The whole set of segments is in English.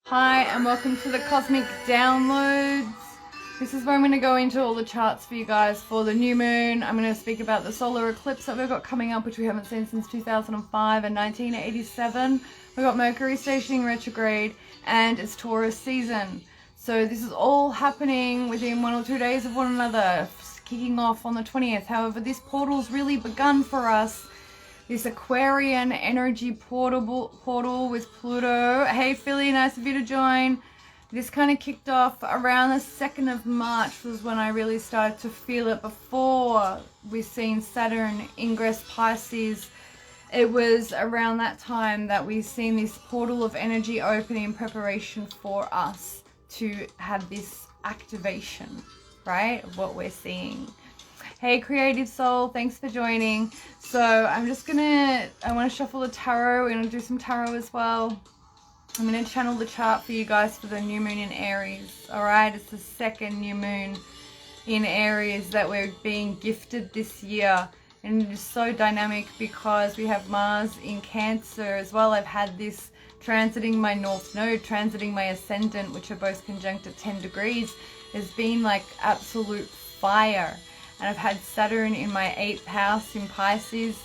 Hi and welcome to the Cosmic Downloads. This is where I'm going to go into all the charts for you guys for the new moon. I'm going to speak about the solar eclipse that we've got coming up, which we haven't seen since 2005 and 1987. We've got Mercury stationing retrograde and it's Taurus season. So this is all happening within 1 or 2 days of one another, kicking off on the 20th. However, this portal's really begun for us. This Aquarian energy portal with Pluto. Hey Philly, nice of you to join. This kind of kicked off around the 2nd of March was when I really started to feel it. Before we've seen Saturn ingress Pisces, it was around that time that we've seen this portal of energy open in preparation for us to have this activation, right, of what we're seeing. Hey Creative Soul, thanks for joining. So I want to shuffle the tarot. We're going to do some tarot as well. I'm going to channel the chart for you guys for the new moon in Aries. Alright, it's the second new moon in Aries that we're being gifted this year. And it is so dynamic because we have Mars in Cancer as well. I've had this transiting my North Node, transiting my Ascendant, which are both conjunct at 10 degrees. It's been like absolute fire. And I've had Saturn in my 8th house in Pisces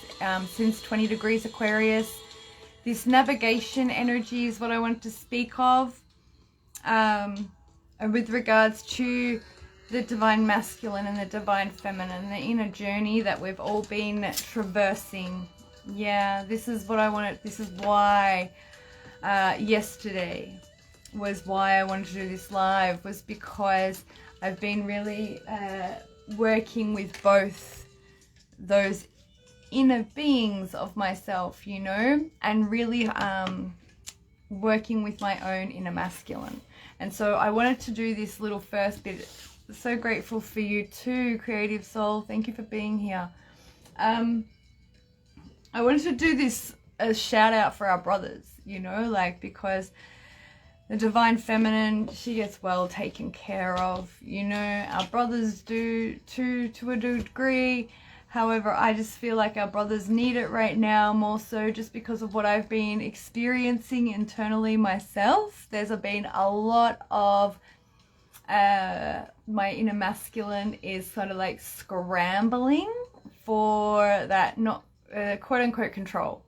since 20 degrees Aquarius. This navigation energy is what I want to speak of with regards to the divine masculine and the divine feminine, the inner journey that we've all been traversing. Yeah, this is what I wanted. This is why yesterday was why I wanted to do this live, was because I've been really working with both those inner beings of myself, you know, and really working with my own inner masculine. And so I wanted to do this little first bit. So grateful for you too, Creative Soul. Thank you for being here. I wanted to do this as shout out for our brothers, you know, like, because the divine feminine, she gets well taken care of, you know. Our brothers do too, to a degree. However, I just feel like our brothers need it right now more so just because of what I've been experiencing internally myself. There's been a lot of my inner masculine is sort of like scrambling for that not quote unquote control.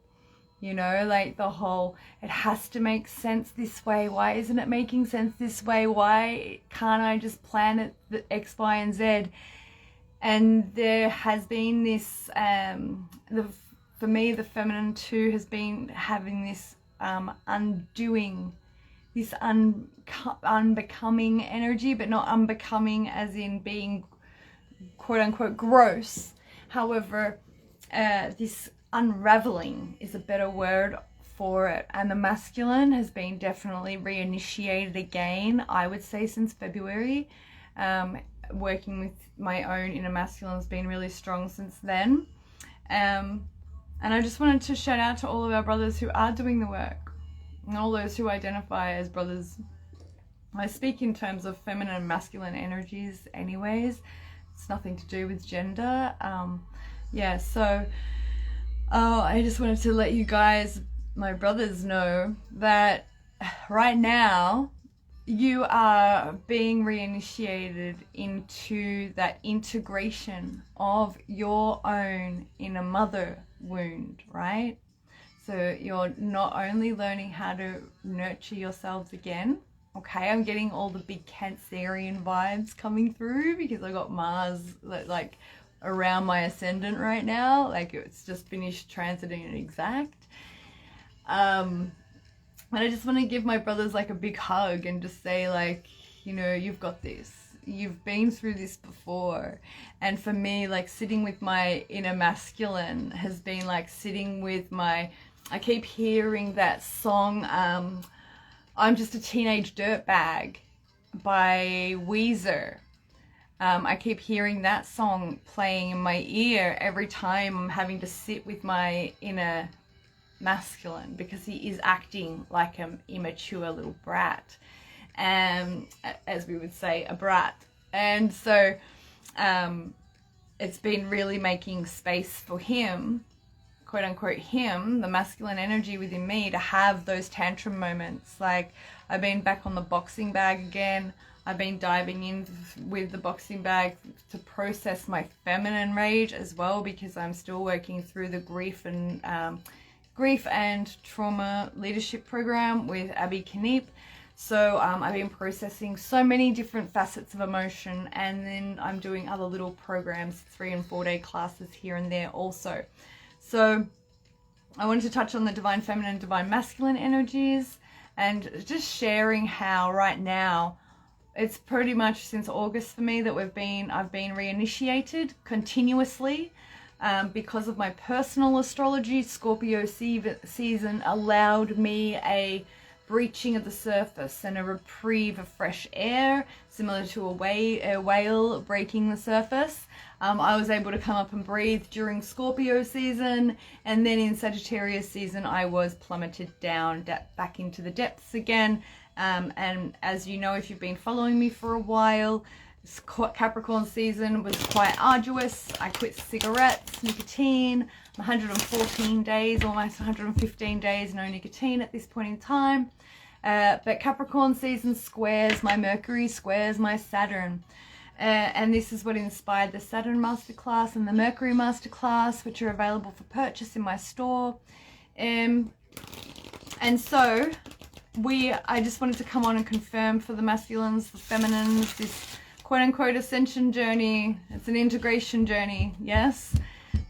You know, like the whole, it has to make sense this way. Why isn't it making sense this way? Why can't I just plan it the X, Y, and Z? And there has been this, for me, the feminine too has been having this undoing, this unbecoming energy, but not unbecoming as in being quote unquote gross. However, this unraveling is a better word for it, and the masculine has been definitely reinitiated again, I would say, since February. Working with my own inner masculine has been really strong since then, and I just wanted to shout out to all of our brothers who are doing the work, and all those who identify as brothers. I speak in terms of feminine and masculine energies anyways. It's nothing to do with gender. Yeah, so I just wanted to let you guys, my brothers, know that right now you are being reinitiated into that integration of your own inner mother wound, right? So you're not only learning how to nurture yourselves again. Okay, I'm getting all the big Cancerian vibes coming through because I got Mars like around my ascendant right now, like it's just finished transiting an exact. And I just want to give my brothers like a big hug and just say, like, you know, you've got this, you've been through this before. And for me, like, sitting with my inner masculine has been like sitting with my, I keep hearing that song, I'm Just a Teenage Dirtbag by Weezer. I keep hearing that song playing in my ear every time I'm having to sit with my inner masculine, because he is acting like an immature little brat, as we would say, a brat. And so it's been really making space for him, quote unquote him, the masculine energy within me, to have those tantrum moments. Like, I've been back on the boxing bag again. I've been diving in with the boxing bag to process my feminine rage as well, because I'm still working through the grief and trauma leadership program with Abby Kniep. So I've been processing so many different facets of emotion, and then I'm doing other little programs, 3 and 4 day classes here and there also. So I wanted to touch on the divine feminine, divine masculine energies, and just sharing how right now it's pretty much since August for me that I've been reinitiated continuously because of my personal astrology. Scorpio season allowed me a breaching of the surface and a reprieve of fresh air, similar to a whale breaking the surface. I was able to come up and breathe during Scorpio season, and then in Sagittarius season I was plummeted down back into the depths again. And as you know, if you've been following me for a while, Capricorn season was quite arduous. I quit cigarettes, nicotine, 114 days, almost 115 days, no nicotine at this point in time. But Capricorn season squares my Mercury, squares my Saturn. And this is what inspired the Saturn Masterclass and the Mercury Masterclass, which are available for purchase in my store. And so I just wanted to come on and confirm for the masculines, the feminines, this quote-unquote ascension journey. It's an integration journey, yes?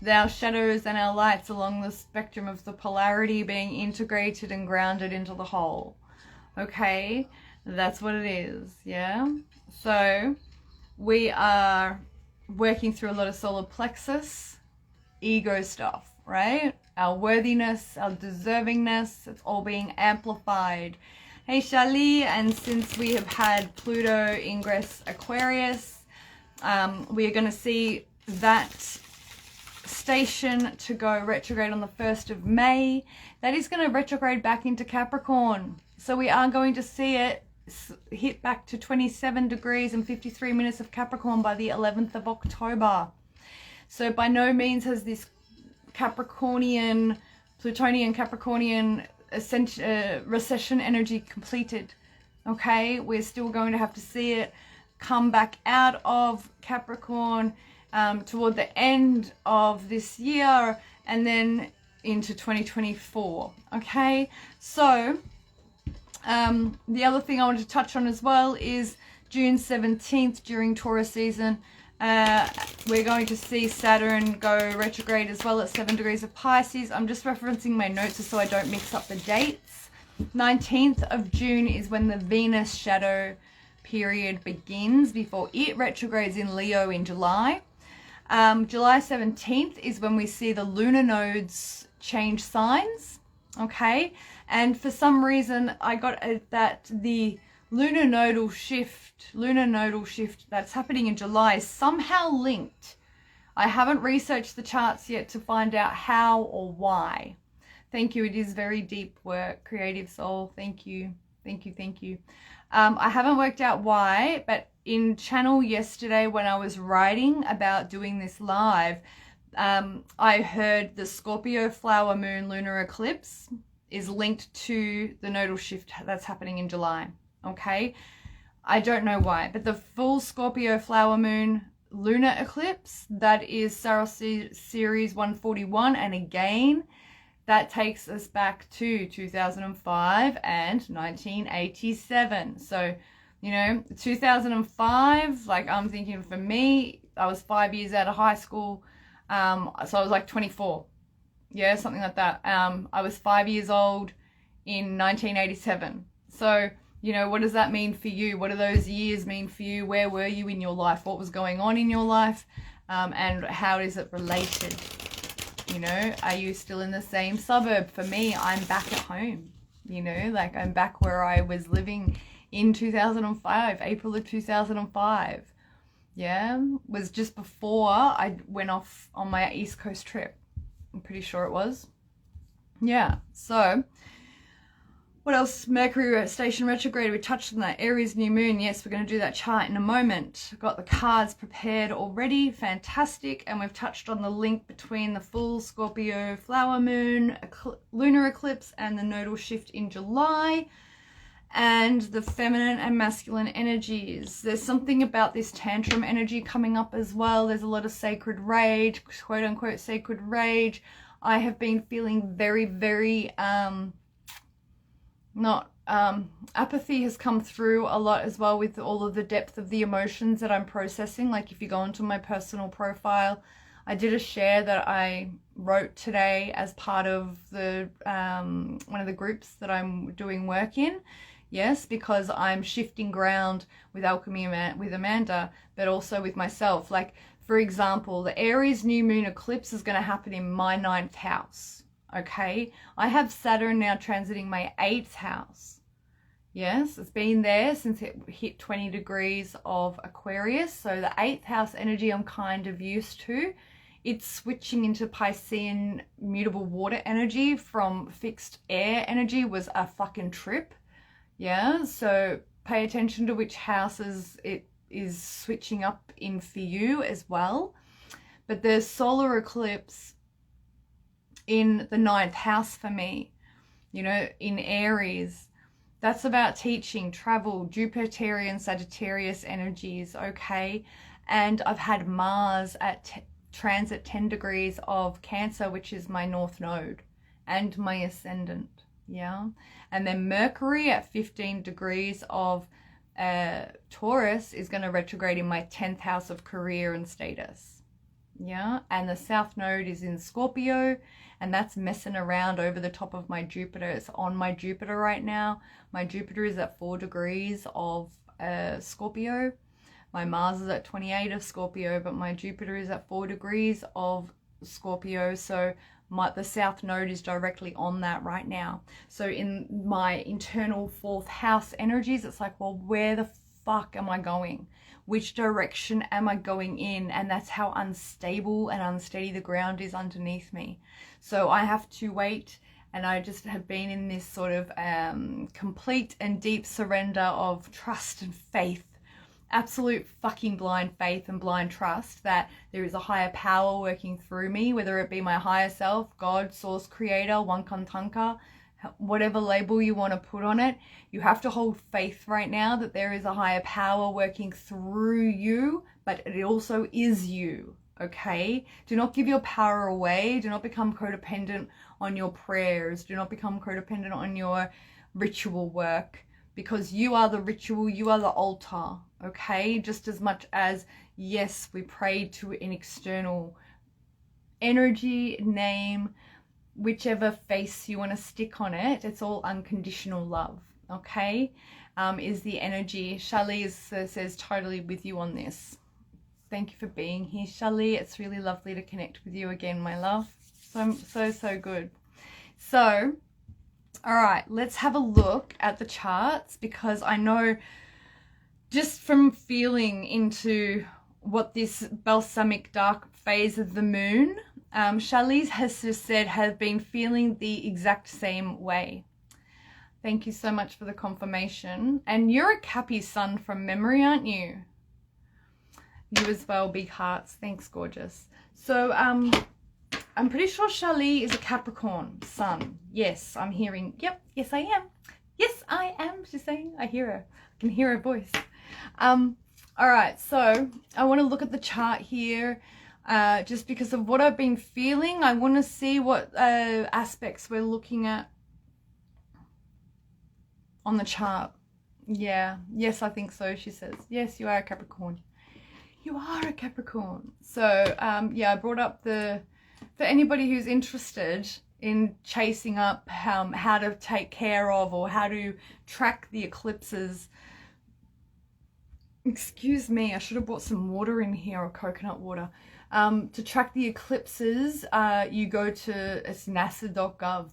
Our shadows and our lights along the spectrum of the polarity being integrated and grounded into the whole. Okay? That's what it is, yeah? So we are working through a lot of solar plexus, ego stuff, right? Our worthiness, our deservingness, it's all being amplified. Hey Shali, and since we have had Pluto ingress Aquarius, we are going to see that station to go retrograde on the 1st of May. That is going to retrograde back into Capricorn. So we are going to see it hit back to 27 degrees and 53 minutes of Capricorn by the 11th of October. So by no means has this Capricornian, Plutonian Capricornian recession energy completed. Okay, we're still going to have to see it come back out of Capricorn toward the end of this year and then into 2024. Okay, so the other thing I want to touch on as well is June 17th during Taurus season. We're going to see Saturn go retrograde as well at 7 degrees of Pisces. I'm just referencing my notes so I don't mix up the dates. 19th of June is when the Venus shadow period begins before it retrogrades in Leo in July. July 17th is when we see the lunar nodes change signs. Okay, and for some reason I got that the lunar nodal shift that's happening in July is somehow linked. I haven't researched the charts yet to find out how or why. Thank you. It is very deep work, creative soul. Thank you. Thank you. Thank you. I haven't worked out why, but in channel yesterday when I was writing about doing this live, I heard the Scorpio flower moon lunar eclipse is linked to the nodal shift that's happening in July. Okay, I don't know why, but the full Scorpio flower moon lunar eclipse, that is Saros series 141, and again that takes us back to 2005 and 1987. So, you know, 2005, like I'm thinking for me, I was 5 years out of high school. So I was like 24, yeah, something like that. I was 5 years old in 1987. So, you know, what does that mean for you? What do those years mean for you? Where were you in your life? What was going on in your life? And how is it related? You know, are you still in the same suburb? For me, I'm back at home, you know, like I'm back where I was living in 2005, April of 2005. Yeah, was just before I went off on my East Coast trip. I'm pretty sure it was. Yeah, so what else? Mercury station retrograde, we touched on that. Aries new moon, yes, we're going to do that chart in a moment. Got the cards prepared already, fantastic. And we've touched on the link between the full Scorpio flower moon lunar eclipse and the nodal shift in July. and the feminine and masculine energies. There's something about this tantrum energy coming up as well. There's a lot of sacred rage, quote unquote sacred rage. I have been feeling very, very, apathy has come through a lot as well with all of the depth of the emotions that I'm processing. Like if you go onto my personal profile, I did a share that I wrote today as part of the one of the groups that I'm doing work in. Yes, because I'm shifting ground with Alchemy with Amanda, but also with myself. Like, for example, the Aries new moon eclipse is going to happen in my 9th house. Okay, I have Saturn now transiting my 8th house. Yes, it's been there since it hit 20 degrees of Aquarius. So the 8th house energy I'm kind of used to. It's switching into Piscean mutable water energy from fixed air energy was a fucking trip. Yeah, so pay attention to which houses it is switching up in for you as well. But the solar eclipse in the 9th house for me, you know, in Aries, that's about teaching, travel, Jupiterian, Sagittarius energies, okay? And I've had Mars at transit 10 degrees of Cancer, which is my North Node, and my ascendant, yeah? And then Mercury at 15 degrees of Taurus is going to retrograde in my 10th house of career and status, yeah? And the South Node is in Scorpio, and that's messing around over the top of my Jupiter. It's on my Jupiter right now. My Jupiter is at 4 degrees of Scorpio. My Mars is at 28 of Scorpio, but my Jupiter is at 4 degrees of Scorpio. So the South Node is directly on that right now. So in my internal 4th house energies, it's like, well, where the fuck am I going? Which direction am I going in? And that's how unstable and unsteady the ground is underneath me. So I have to wait, and I just have been in this sort of complete and deep surrender of trust and faith. Absolute fucking blind faith and blind trust that there is a higher power working through me, whether it be my higher self, God, source, creator, Wankantanka, whatever label you want to put on it. You have to hold faith right now that there is a higher power working through you, but it also is you, okay? Do not give your power away. Do not become codependent on your prayers. Do not become codependent on your ritual work, because you are the ritual, you are the altar, okay? Just as much as, yes, we pray to an external energy, name, whichever face you want to stick on it, it's all unconditional love, okay? Is the energy. Shali says totally with you on this. Thank you for being here, Shali. It's really lovely to connect with you again, my love. So good. So, all right, let's have a look at the charts, because I know just from feeling into what this balsamic dark phase of the moon, Charlize has just said, has been feeling the exact same way. Thank you so much for the confirmation. And you're a Cappy sun from memory, aren't you? You as well, big hearts. Thanks, gorgeous. So, I'm pretty sure Charlie is a Capricorn sun. Yes, I'm hearing, yep, yes I am. Yes, I am, she's saying. I hear her. I can hear her voice. All right, so I want to look at the chart here. Just because of what I've been feeling, I want to see what aspects we're looking at on the chart. Yeah, yes, I think so, she says. Yes, you are a Capricorn. You are a Capricorn. So, yeah, I brought up for anybody who's interested in chasing up how to take care of or how to track the eclipses. Excuse me, I should have brought some water in here, or coconut water. To track the eclipses, you go to it's nasa.gov,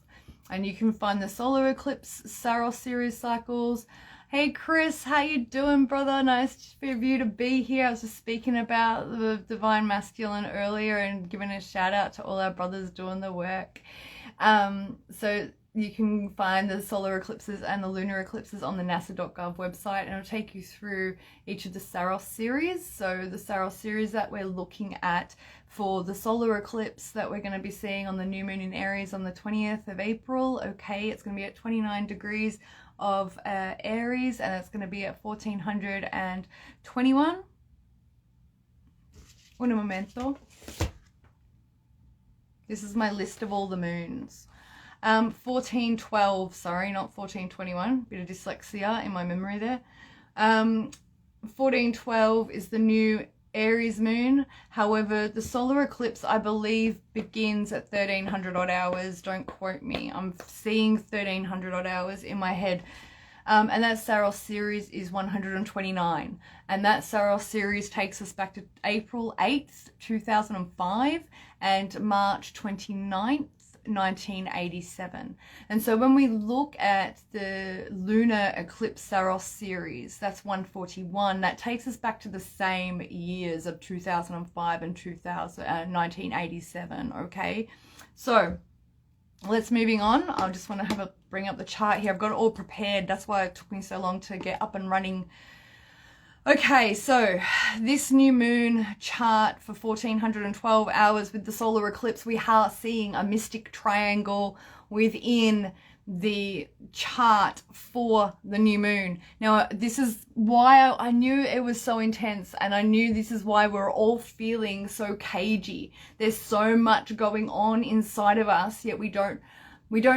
and you can find the solar eclipse Saros series cycles. Hey Chris, how you doing, brother? Nice for you to be here. I was just speaking about the divine masculine earlier and giving a shout out to all our brothers doing the work. So you can find the solar eclipses and the lunar eclipses on the nasa.gov website, and it'll take you through each of the Saros series. So the Saros series that we're looking at for the solar eclipse that we're going to be seeing on the new moon in Aries on the 20th of April. Okay, it's going to be at 29 degrees of Aries, and it's going to be at 1421. Un momento. This is my list of all the moons. 1412, sorry, not 1421. Bit of dyslexia in my memory there. 1412 is the new Aries moon. However, the solar eclipse, I believe, begins at 1300 odd hours. Don't quote me. I'm seeing 1300 odd hours in my head. And that Saros series is 129. And that Saros series takes us back to April 8th, 2005 and March 29th, 1987. And so when we look at the lunar eclipse Saros series, that's 141, that takes us back to the same years of 2005 and 1987. Okay, so let's moving on. I just want to bring up the chart here. I've got it all prepared. That's why it took me so long to get up and running. Okay, so this new moon chart for 1412 hours with the solar eclipse, we are seeing a mystic triangle within the chart for the new moon. Now, this is why I knew it was so intense, and I knew this is why we're all feeling so cagey. There's so much going on inside of us, yet we don't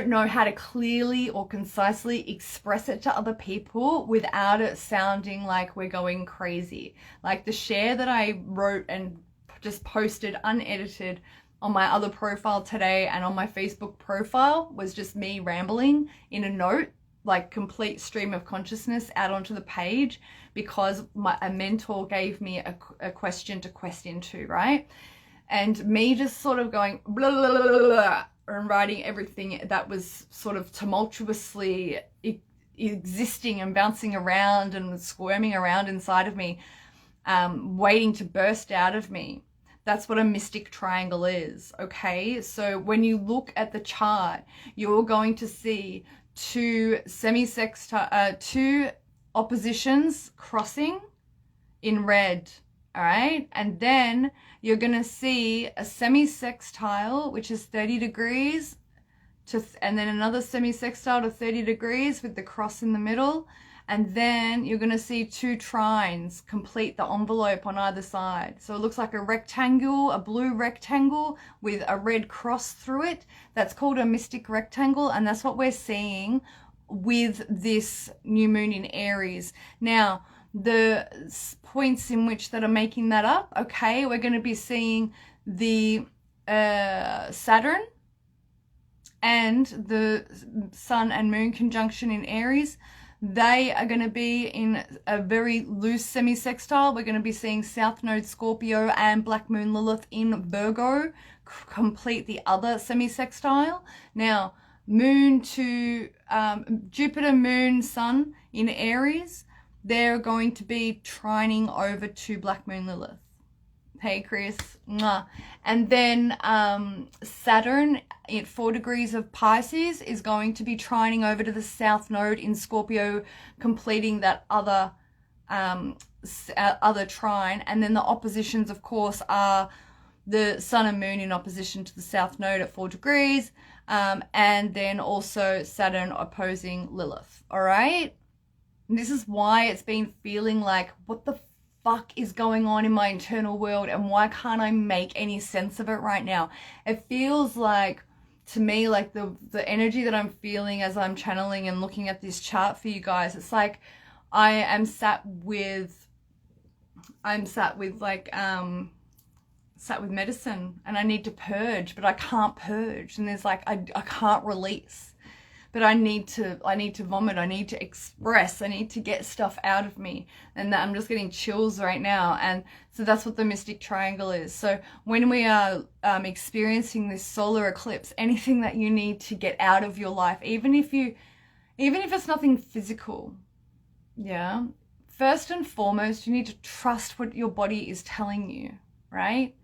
know how to clearly or concisely express it to other people without it sounding like we're going crazy. Like the share that I wrote and just posted unedited on my other profile today and on my Facebook profile was just me rambling in a note, like complete stream of consciousness out onto the page, because a mentor gave me a question to question to, right? And me just sort of going blah, blah, blah, blah, blah, and writing everything that was sort of tumultuously existing and bouncing around and squirming around inside of me, waiting to burst out of me. That's what a mystic triangle is, okay? So when you look at the chart, you're going to see two oppositions crossing in red, all right? And then you're going to see a semi-sextile, which is 30 degrees, and then another semi-sextile to 30 degrees with the cross in the middle. And then you're going to see two trines complete the envelope on either side. So it looks like a rectangle, a blue rectangle with a red cross through it. That's called a mystic rectangle, and that's what we're seeing with this new moon in Aries. Now, the points in which that are making that up, okay, we're going to be seeing the Saturn and the Sun and Moon conjunction in Aries. They are going to be in a very loose semi-sextile. We're going to be seeing South Node Scorpio and Black Moon Lilith in Virgo complete the other semi-sextile. Now, Moon to Jupiter, Moon, Sun in Aries, they're going to be trining over to Black Moon Lilith. Hey, Chris. Mwah. And then Saturn at 4 degrees of Pisces is going to be trining over to the South Node in Scorpio, completing that other trine. And then the oppositions, of course, are the Sun and Moon in opposition to the South Node at 4 degrees, and then also Saturn opposing Lilith. All right? And this is why it's been feeling like, what the fuck is going on in my internal world, and why can't I make any sense of it right now? It feels like, to me, like the energy that I'm feeling as I'm channeling and looking at this chart for you guys, it's like I am sat with medicine, and I need to purge, but I can't purge, and there's like I can't release. But I need to vomit, I need to express, I need to get stuff out of me. And that I'm just getting chills right now. And so that's what the mystic triangle is. So when we are experiencing this solar eclipse, anything that you need to get out of your life, even if it's nothing physical, yeah, first and foremost, you need to trust what your body is telling you, right?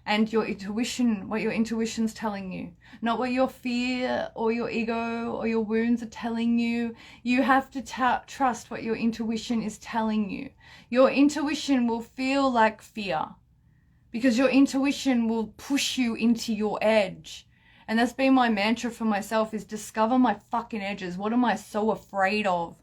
And your intuition, what your intuition's telling you, not what your fear or your ego or your wounds are telling you. You have to trust what your intuition is telling you. Your intuition will feel like fear, because your intuition will push you into your edge. And that's been my mantra for myself, is discover my fucking edges. What am I so afraid of?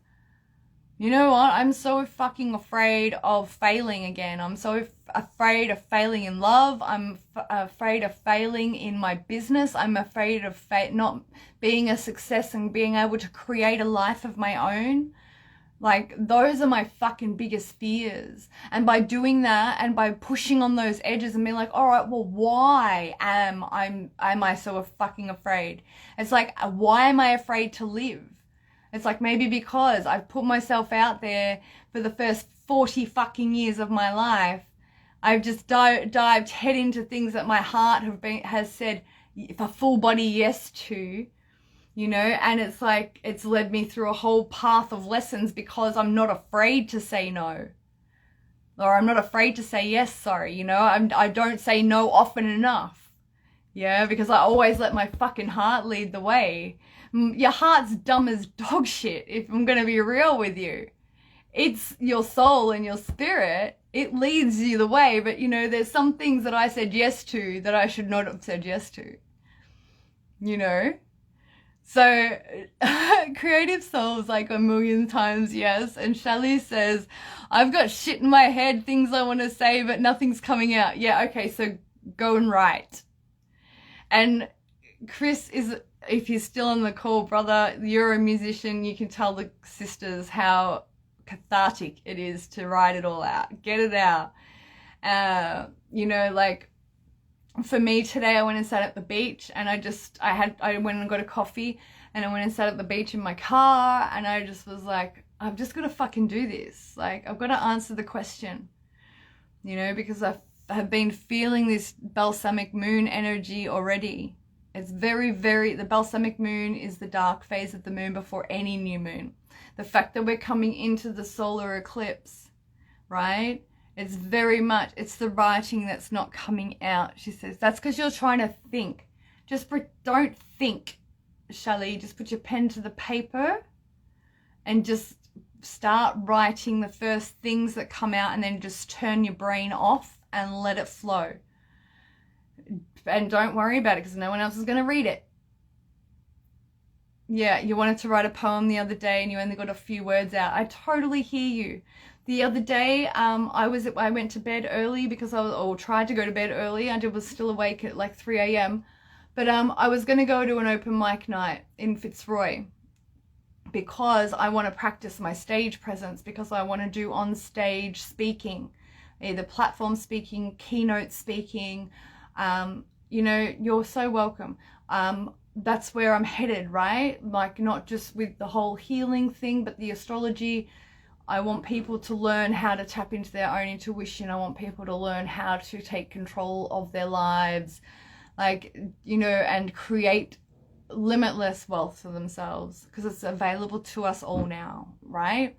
You know what? I'm so fucking afraid of failing again. I'm so afraid of failing in love. I'm afraid of failing in my business. I'm afraid of not being a success and being able to create a life of my own. Like, those are my fucking biggest fears. And by doing that and by pushing on those edges and being like, all right, well, why am I so fucking afraid? It's like, why am I afraid to live? It's like, maybe because I've put myself out there for the first 40 fucking years of my life. I've just dived head into things that my heart has said a full body yes to, you know, and it's like, it's led me through a whole path of lessons because I'm not afraid to say no. Or I'm not afraid to say yes, sorry, you know, I don't say no often enough. Yeah, because I always let my fucking heart lead the way. Your heart's dumb as dog shit, if I'm going to be real with you. It's your soul and your spirit. It leads you the way, but you know, there's some things that I said yes to that I should not have said yes to. You know? So, Creative Soul's like a million times yes, and Shelley says, I've got shit in my head, things I want to say, but nothing's coming out. Yeah, okay, so go and write. And Chris is, if you're still on the call, brother, you're a musician, you can tell the sisters how cathartic it is to write it all out. Get it out. You know, like, for me today, I went and sat at the beach, and I went and got a coffee, and I went and sat at the beach in my car, and I just was like, I've just got to fucking do this. Like, I've got to answer the question, you know, because I have been feeling this balsamic moon energy already. It's very, very, the balsamic moon is the dark phase of the moon before any new moon. The fact that we're coming into the solar eclipse, right? It's very much, it's the writing that's not coming out, she says. That's because you're trying to think. Just don't think, Shelley. Just put your pen to the paper and just start writing the first things that come out, and then just turn your brain off and let it flow. And don't worry about it because no one else is going to read it. Yeah, you wanted to write a poem the other day and you only got a few words out. I totally hear you. The other day, I went to bed early because tried to go to bed early. I was still awake at like 3 a.m. But I was going to go to an open mic night in Fitzroy because I want to practice my stage presence, because I want to do on stage speaking, either platform speaking, keynote speaking. You know, you're so welcome. That's where I'm headed, right? Like, not just with the whole healing thing, but the astrology. I want people to learn how to tap into their own intuition. I want people to learn how to take control of their lives, like, you know, and create limitless wealth for themselves, because it's available to us all now, right?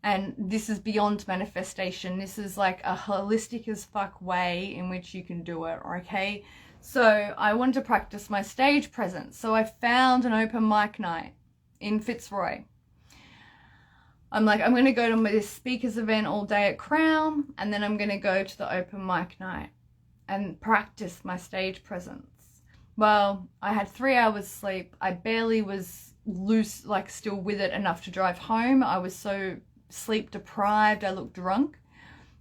And this is beyond manifestation. This is like a holistic as fuck way in which you can do it, okay? So I want to practice my stage presence. So I found an open mic night in Fitzroy. I'm like, I'm going to go to this speakers event all day at Crown, and then I'm going to go to the open mic night and practice my stage presence. Well, I had 3 hours sleep. I barely was loose, like still with it enough to drive home. I was so sleep deprived, I looked drunk.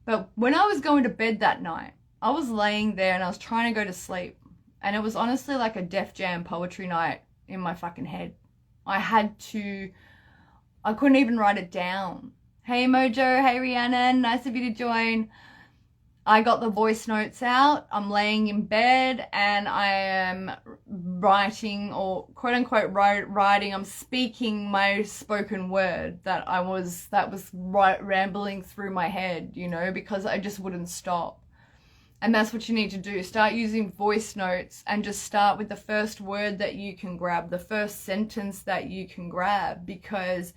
But when I was going to bed that night, I was laying there and I was trying to go to sleep, and it was honestly like a Def Jam poetry night in my fucking head. I couldn't even write it down. Hey Mojo, hey Rhiannon, nice of you to join. I got the voice notes out. I'm laying in bed and I am writing, or quote unquote writing. I'm speaking my spoken word that was rambling through my head, you know, because I just wouldn't stop. And that's what you need to do. Start using voice notes and just start with the first word that you can grab, the first sentence that you can grab, because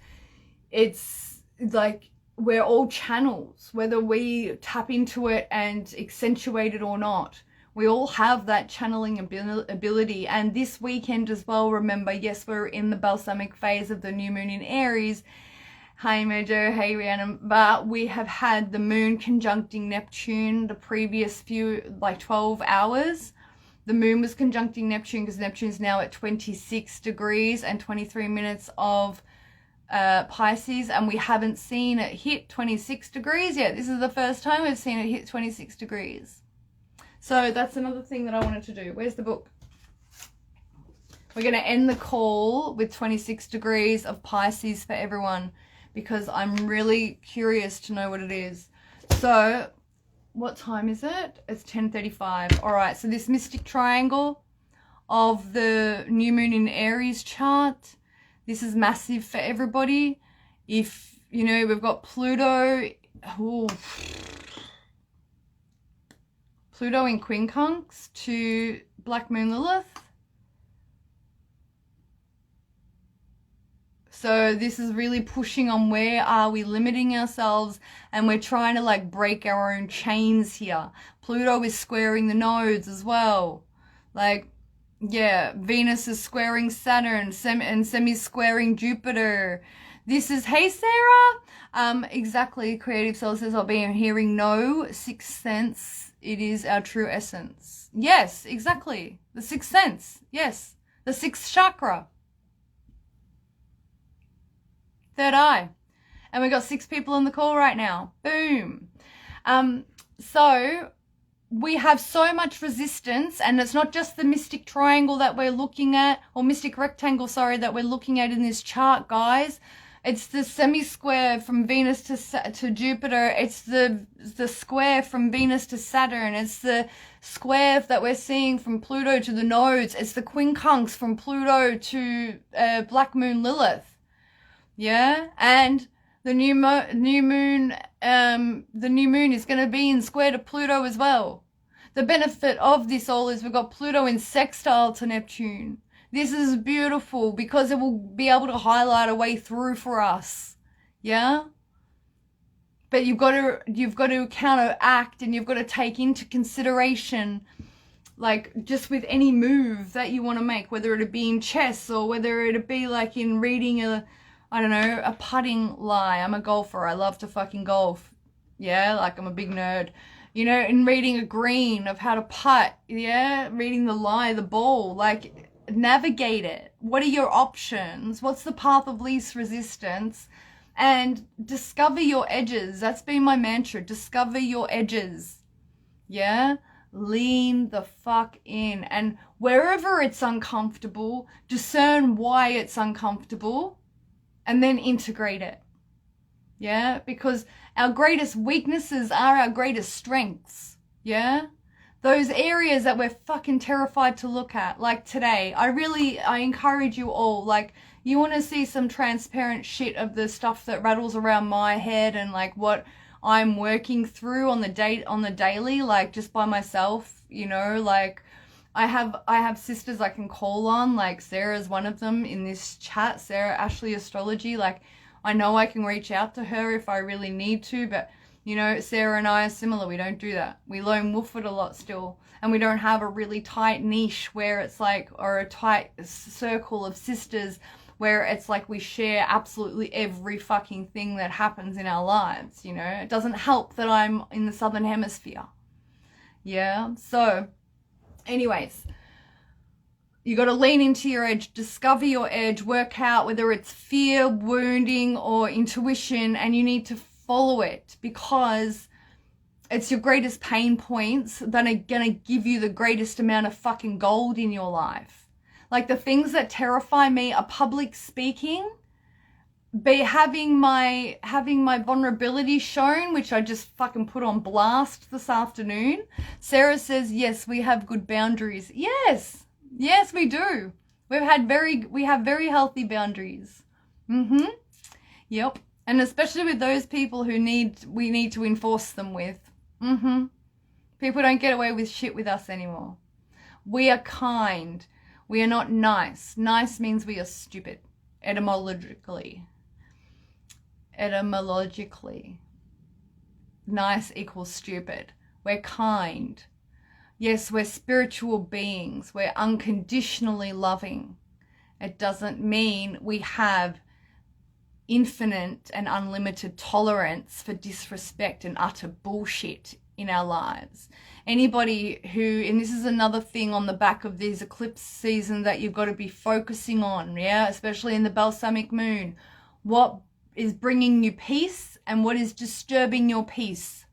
it's like, we're all channels, whether we tap into it and accentuate it or not. We all have that channeling ability. And this weekend as well, remember, yes, we're in the balsamic phase of the new moon in Aries. Hi Mojo, hey Rhiannon. But we have had the moon conjuncting Neptune the previous 12 hours. The moon was conjuncting Neptune because Neptune's now at 26 degrees and 23 minutes of Pisces, and we haven't seen it hit 26 degrees yet. This is the first time we've seen it hit 26 degrees. So that's another thing that I wanted to do. Where's the book? We're going to end the call with 26 degrees of Pisces for everyone because I'm really curious to know what it is. So what time is it? It's 10:35. All right, so this mystic triangle of the new moon in Aries chart, this is massive for everybody. If, you know, we've got Pluto, Pluto in quincunx to Black Moon Lilith. So this is really pushing on where are we limiting ourselves, and we're trying to like break our own chains here. Pluto is squaring the nodes as well. Like, yeah, Venus is squaring Saturn and semi-squaring Jupiter. This is, hey Sarah, exactly, Creative Soul says, I'll be hearing no, sixth sense, it is our true essence. Yes, exactly, the sixth sense, yes, the sixth chakra. Third eye. And we got 6 people on the call right now. Boom. So we have so much resistance, and it's not just the mystic triangle that we're looking at, or mystic rectangle, sorry, that we're looking at in this chart, guys. It's the semi-square from Venus to Jupiter. It's the square from Venus to Saturn. It's the square that we're seeing from Pluto to the nodes. It's the quincunx from Pluto to Black Moon Lilith. Yeah, and the new moon is going to be in square to Pluto as well. The benefit of this all is we've got Pluto in sextile to Neptune. This is beautiful because it will be able to highlight a way through for us. Yeah, but you've got to counteract, and you've got to take into consideration, like, just with any move that you want to make, whether it be in chess or whether it be like in reading a putting lie. I'm a golfer. I love to fucking golf. Yeah, like I'm a big nerd. You know, in reading a green of how to putt. Yeah, reading the lie, the ball. Like, navigate it. What are your options? What's the path of least resistance? And discover your edges. That's been my mantra. Discover your edges. Yeah? Lean the fuck in. And wherever it's uncomfortable, discern why it's uncomfortable. And then integrate it. Yeah? Because our greatest weaknesses are our greatest strengths. Yeah? Those areas that we're fucking terrified to look at. Like today. I encourage you all. Like, you want to see some transparent shit of the stuff that rattles around my head and like what I'm working through on the daily, like just by myself, you know, like I have sisters I can call on, like Sarah's one of them in this chat, Sarah Ashley Astrology. Like, I know I can reach out to her if I really need to, but you know, Sarah and I are similar. We don't do that. We lone wolf it a lot still, and we don't have a really tight niche where it's like, or a tight circle of sisters where it's like we share absolutely every fucking thing that happens in our lives, you know. It doesn't help that I'm in the Southern Hemisphere. Yeah, so anyways, you got to lean into your edge, discover your edge, work out whether it's fear, wounding, or intuition, and you need to follow it because it's your greatest pain points that are going to give you the greatest amount of fucking gold in your life. Like, the things that terrify me are public speaking, having my vulnerability shown, which I just fucking put on blast this afternoon. Sarah says, yes, we have good boundaries. Yes, we do. We have very healthy boundaries. Yep. And especially with those people who we need to enforce them with. People don't get away with shit with us anymore. We are kind. We are not nice. Nice means we are stupid. Etymologically. Nice equals stupid. We're kind. Yes, we're spiritual beings. We're unconditionally loving. It doesn't mean we have infinite and unlimited tolerance for disrespect and utter bullshit in our lives. Anybody who, and this is another thing on the back of these eclipse season that you've got to be focusing on, yeah, especially in the balsamic moon. What is bringing you peace and what is disturbing your peace?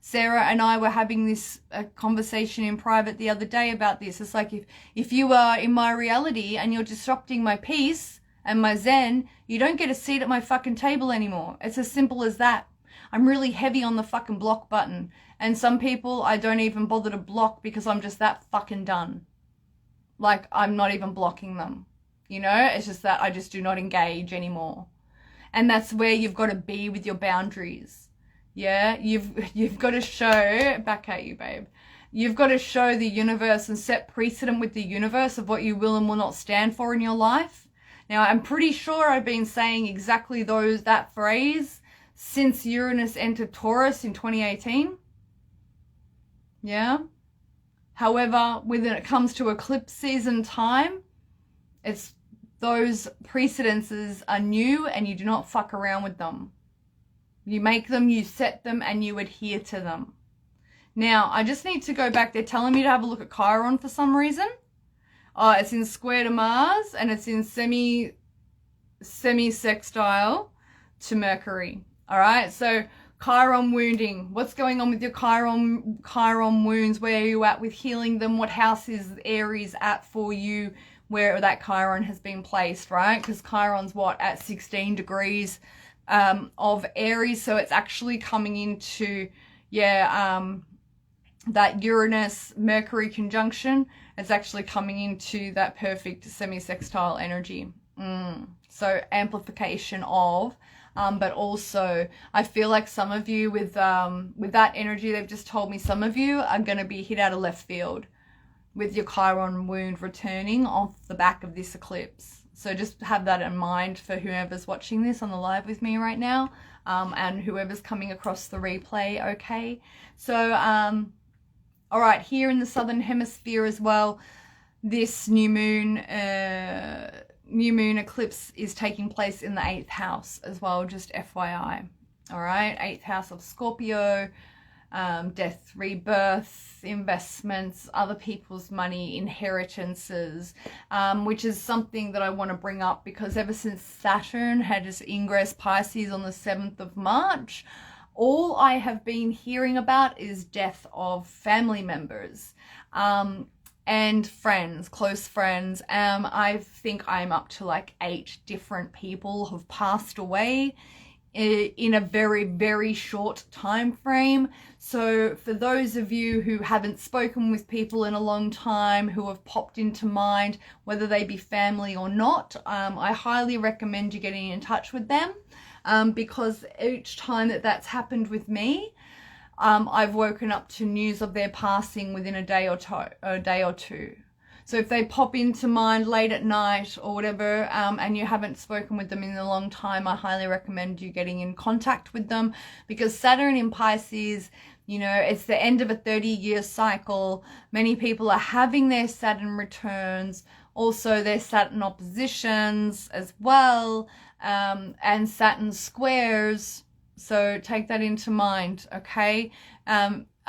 Sarah and I were having this conversation in private the other day about this. It's like if you are in my reality and you're disrupting my peace and my zen, you don't get a seat at my fucking table anymore. It's as simple as that. I'm really heavy on the fucking block button. And some people I don't even bother to block because I'm just that fucking done. Like, I'm not even blocking them. You know, it's just that I just do not engage anymore. And that's where you've got to be with your boundaries. Yeah, you've got to show, back at you, babe. You've got to show the universe and set precedent with the universe of what you will and will not stand for in your life. Now, I'm pretty sure I've been saying exactly that phrase since Uranus entered Taurus in 2018. Yeah. However, when it comes to eclipse season time, it's those precedences are new and you do not fuck around with them. You make them, you set them, and you adhere to them. Now, I just need to go back. They're telling me to have a look at Chiron for some reason. It's in square to Mars, and it's in semi-sextile to Mercury. All right, so Chiron wounding. What's going on with your Chiron wounds? Where are you at with healing them? What house is Aries at for you where that Chiron has been placed, right? Because Chiron's what? At 16 degrees of Aries, so it's actually coming into that Uranus Mercury conjunction. It's actually coming into that perfect semi-sextile energy. So amplification of, but also I feel like some of you with that energy they've just told me, some of you are going to be hit out of left field with your Chiron wound returning off the back of this eclipse. So just have that in mind for whoever's watching this on the live with me right now, and whoever's coming across the replay, okay? So, all right, here in the Southern Hemisphere as well, this new moon eclipse is taking place in the 8th house as well, just FYI. All right, 8th house of Scorpio, death, rebirth, investments, other people's money, inheritances, which is something that I want to bring up because ever since Saturn had its ingress Pisces on the 7th of March, all I have been hearing about is death of family members and friends, close friends. I think I'm up to like 8 different people have passed away in a very, very short time frame. So for those of you who haven't spoken with people in a long time, who have popped into mind, whether they be family or not, I highly recommend you getting in touch with them, because each time that's happened with me, I've woken up to news of their passing within a day or two. So if they pop into mind late at night or whatever, and you haven't spoken with them in a long time, I highly recommend you getting in contact with them, because Saturn in Pisces, you know, it's the end of a 30-year cycle. Many people are having their Saturn returns, also their Saturn oppositions as well, and Saturn squares. So take that into mind, okay?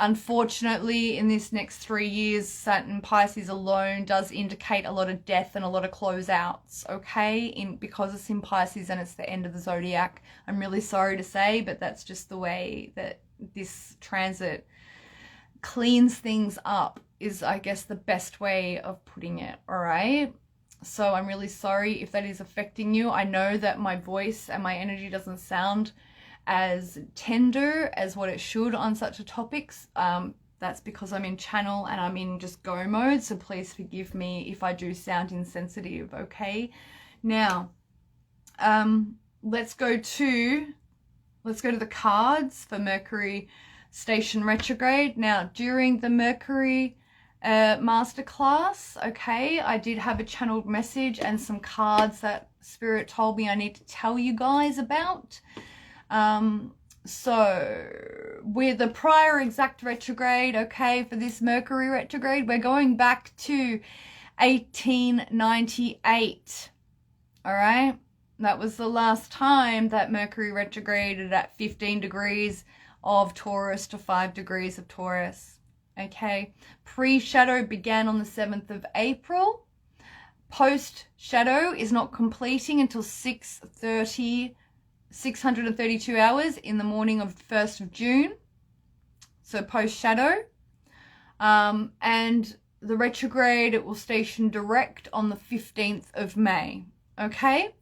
Unfortunately, in this next 3 years, Saturn Pisces alone does indicate a lot of death and a lot of closeouts, okay? Because it's in Pisces and it's the end of the zodiac. I'm really sorry to say, but that's just the way that this transit cleans things up, is, I guess, the best way of putting it, all right? So I'm really sorry if that is affecting you. I know that my voice and my energy doesn't sound as tender as what it should on such a topics. That's because I'm in channel and I'm in just go mode, so please forgive me if I do sound insensitive, okay? Now, let's go to the cards for Mercury station retrograde. Now, during the Mercury masterclass, okay, I did have a channeled message and some cards that Spirit told me I need to tell you guys about. So with the prior exact retrograde, okay, for this Mercury retrograde, we're going back to 1898. All right, that was the last time that Mercury retrograded at 15 degrees of Taurus to 5 degrees of Taurus. Okay, pre-shadow began on the 7th of April. Post-shadow is not completing until 632 hours in the morning of 1st of June. So post-shadow. And the retrograde, it will station direct on the 15th of May. Okay?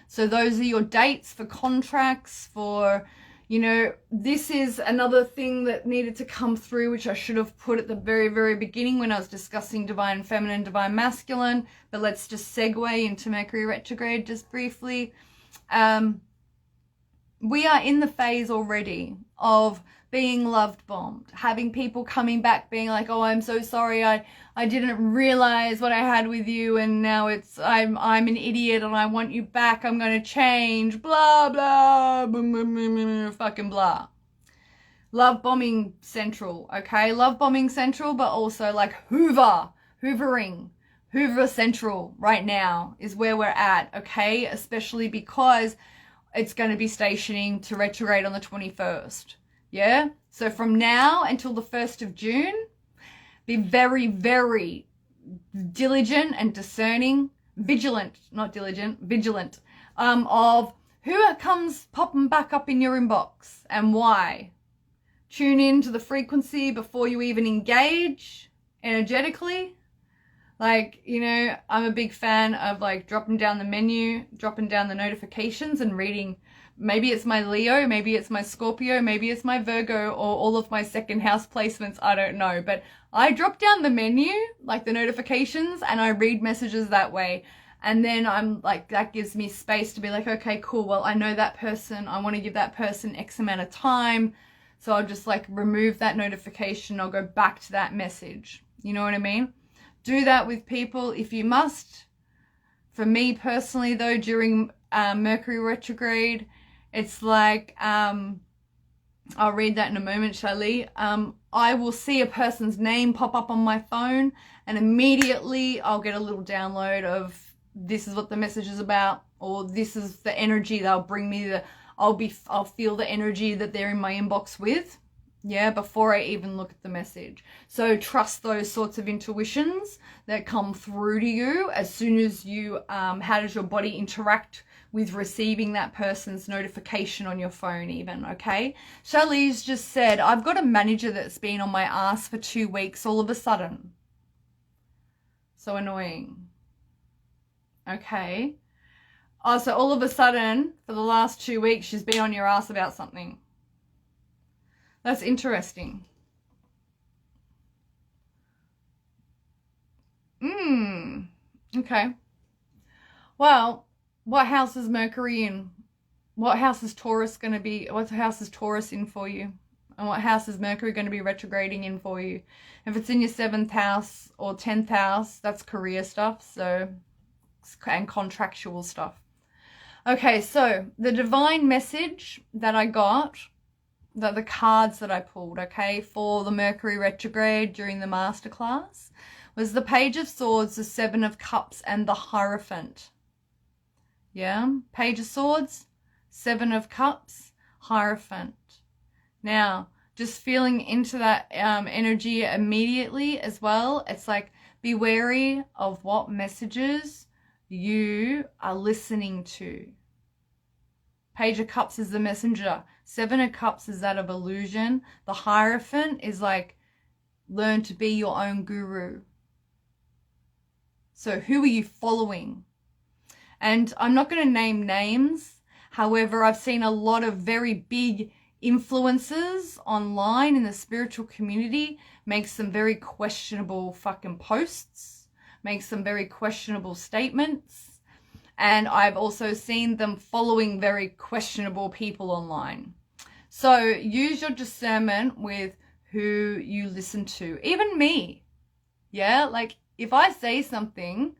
So those are your dates for contracts, for, you know, this is another thing that needed to come through, which I should have put at the very, very beginning when I was discussing divine feminine, divine masculine. But let's just segue into Mercury retrograde just briefly. We are in the phase already of being loved bombed, having people coming back being like, oh, I'm so sorry, I didn't realize what I had with you, and now it's I'm an idiot and I want you back, I'm gonna change, blah blah fucking blah. Love bombing central, okay? Love bombing central, but also like hoovering Hoover central right now is where we're at, okay? Especially because it's going to be stationing to retrograde on the 21st. Yeah? So from now until the 1st of June, be very, very diligent and discerning, vigilant of who comes popping back up in your inbox and why. Tune in to the frequency before you even engage energetically. Like, you know, I'm a big fan of like dropping down the menu, dropping down the notifications and reading. Maybe it's my Leo, maybe it's my Scorpio, maybe it's my Virgo, or all of my second house placements, I don't know. But I drop down the menu, like the notifications, and I read messages that way. And then I'm like, that gives me space to be like, okay, cool, well, I know that person, I want to give that person X amount of time. So I'll just like remove that notification, I'll go back to that message. You know what I mean? Do that with people if you must. For me personally though, during Mercury retrograde, it's like, I'll read that in a moment, Shelley. I will see a person's name pop up on my phone and immediately I'll get a little download of this is what the message is about, or this is the energy they'll bring me. I'll feel the energy that they're in my inbox with. Yeah, before I even look at the message. So trust those sorts of intuitions that come through to you as soon as you, how does your body interact with receiving that person's notification on your phone even, okay? Charlize just said, I've got a manager that's been on my ass for 2 weeks all of a sudden. So annoying. Okay. Oh, so all of a sudden, for the last 2 weeks, she's been on your ass about something. That's interesting. Okay. Well, what house is Mercury in? What house is Taurus going to be? What house is Taurus in for you? And what house is Mercury going to be retrograding in for you? If it's in your 7th house or 10th house, that's career stuff, so, and contractual stuff. Okay, so the divine message that I got, that the cards that I pulled, okay, for the Mercury retrograde during the masterclass was the Page of Swords, the 7 of Cups, and the Hierophant. Yeah, Page of Swords, 7 of Cups, Hierophant. Now, just feeling into that energy immediately as well, it's like, be wary of what messages you are listening to. Page of Cups is the messenger. 7 of Cups is that of illusion. The Hierophant is like, learn to be your own guru. So who are you following? And I'm not going to name names. However, I've seen a lot of very big influencers online in the spiritual community make some very questionable fucking posts, make some very questionable statements. And I've also seen them following very questionable people online. So use your discernment with who you listen to. Even me. Yeah, like if I say something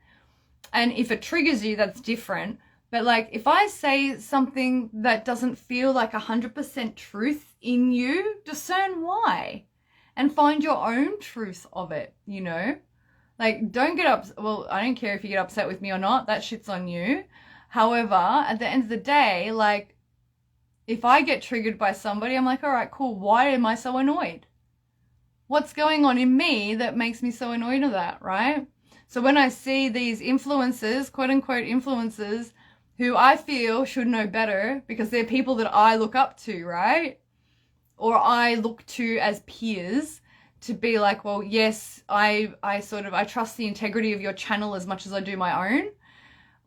and if it triggers you, that's different. But like if I say something that doesn't feel like 100% truth in you, discern why and find your own truth of it, you know? Like don't get upset. Well, I don't care if you get upset with me or not. That shit's on you. However, at the end of the day, like if I get triggered by somebody, I'm like, all right, cool. Why am I so annoyed? What's going on in me that makes me so annoyed of that, right? So when I see these influencers, quote unquote influencers, who I feel should know better because they're people that I look up to, right? Or I look to as peers to be like, well, yes, I trust the integrity of your channel as much as I do my own.